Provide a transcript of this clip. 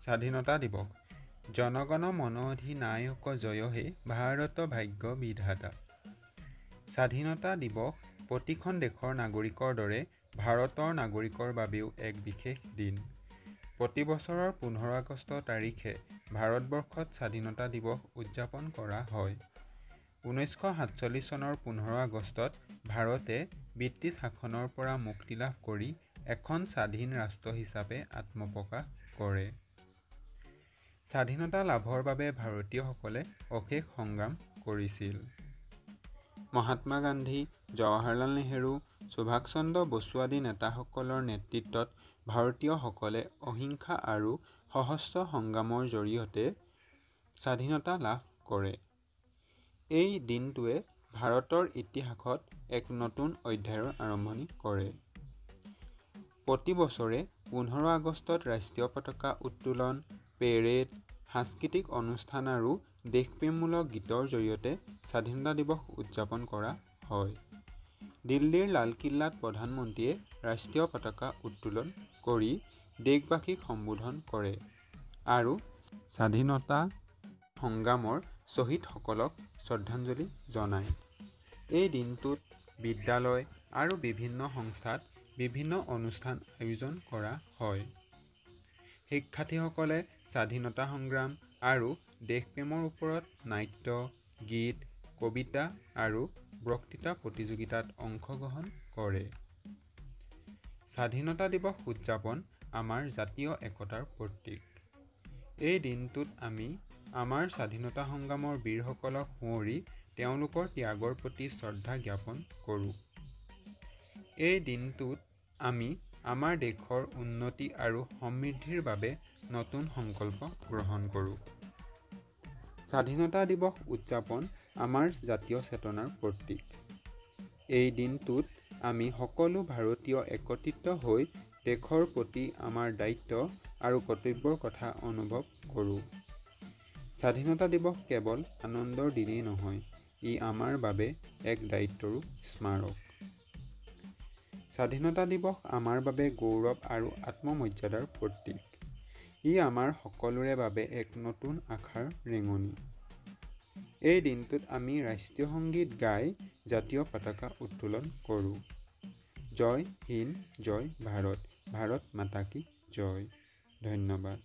স্বাধীনতা দিৱস। জনগণ মন অধিনায়ক জয় হে ভাৰত ভাগ্য বিধাতা। স্বাধীনতা দিৱস প্ৰতিখন দেশৰ নাগৰিকৰ দৰে ভাৰতৰ নাগৰিকৰ বাবেও এক বিশেষ দিন। প্ৰতি বছৰৰ 15 আগষ্ট তাৰিখে ভাৰতবৰ্ষত স্বাধীনতা দিৱস উদযাপন কৰা হয়। 1947 চনৰ 15 আগষ্টত ভাৰতে ব্ৰিটিছ শাসনৰ পৰা মুক্তি লাভ কৰি এখন স্বাধীন ৰাষ্ট্ৰ হিচাপে আত্মপ্ৰকাশ কৰে। স্বাধীনতা লাভৰ বাবে ভাৰতীয়সকলে অশেষ সংগ্ৰাম কৰিছিল। মহাত্মা গান্ধী, জৱাহৰলাল নেহৰু, সুভাষ চন্দ্ৰ বসু আদি নেতাসকলৰ নেতৃত্বত ভাৰতীয়সকলে অহিংসা আৰু সহস্ৰ সংগ্ৰামৰ জৰিয়তে স্বাধীনতা লাভ কৰে। এই দিনটোৱে ভাৰতৰ ইতিহাসত এক নতুন অধ্যায়ৰ আৰম্ভণি কৰে। প্ৰতি বছৰে 15 আগষ্টত ৰাষ্ট্ৰীয় পতাকা উত্তোলন, পেৰেড, সাংস্কৃতিক অনুষ্ঠান আৰু দেশপ্ৰেমমূলক গীতৰ জৰিয়তে স্বাধীনতা দিৱস উদযাপন কৰা হয়। দিল্লীৰ লালকিল্লাত প্ৰধানমন্ত্ৰীয়ে ৰাষ্ট্ৰীয় পতাকা উত্তোলন কৰি দেশবাসীক সম্বোধন কৰে আৰু স্বাধীনতা সংগ্ৰামৰ শ্বহীদসকলক শ্ৰদ্ধাঞ্জলি জনায়। এই দিনটোত বিদ্যালয় আৰু বিভিন্ন সংস্থাত বিভিন্ন অনুষ্ঠান আয়োজন কৰা হয়। শিক্ষাৰ্থীসকলে স্বাধীনতা সংগ্ৰাম আৰু দেশপ্ৰেমৰ ওপৰত নাট্য, গীত, কবিতা আৰু বক্তৃতা প্ৰতিযোগিতাত অংশগ্ৰহণ কৰে। স্বাধীনতা দিৱস উদযাপন আমাৰ জাতীয় একতাৰ প্ৰতীক। এই দিনটোত আমি আমাৰ স্বাধীনতা সংগ্ৰামৰ বীৰসকলক সুঁৱৰি তেওঁলোকৰ ত্যাগৰ প্ৰতি শ্ৰদ্ধা জ্ঞাপন কৰোঁ। এই দিনটোত আমি আমাৰ দেশৰ উন্নতি আৰু সমৃদ্ধিৰ বাবে নতুন সংকল্প গ্ৰহণ কৰোঁ। স্বাধীনতা দিৱস উদযাপন আমাৰ জাতীয় চেতনাৰ প্ৰতীক। এই দিনটোত আমি সকলো ভাৰতীয় একত্ৰিত হৈ দেশৰ প্ৰতি আমাৰ দায়িত্ব আৰু কৰ্তব্যৰ কথা অনুভৱ কৰোঁ। স্বাধীনতা দিৱস কেৱল আনন্দৰ দিনেই নহয়, ই আমাৰ বাবে এক দায়িত্বৰো স্মাৰক। স্বাধীনতা দিৱস আমাৰ বাবে গৌৰৱ আৰু আত্মমৰ্যাদাৰ প্ৰতীক। ই আমাৰ সকলোৰে বাবে এক নতুন আশাৰ ৰেঙনি। এই দিনটোত আমি ৰাষ্ট্ৰীয় সংগীত গাই জাতীয় পতাকা উত্তোলন কৰোঁ। জয় হিন্দ, জয় ভাৰত, ভাৰত মাতা কি জয়। ধন্যবাদ।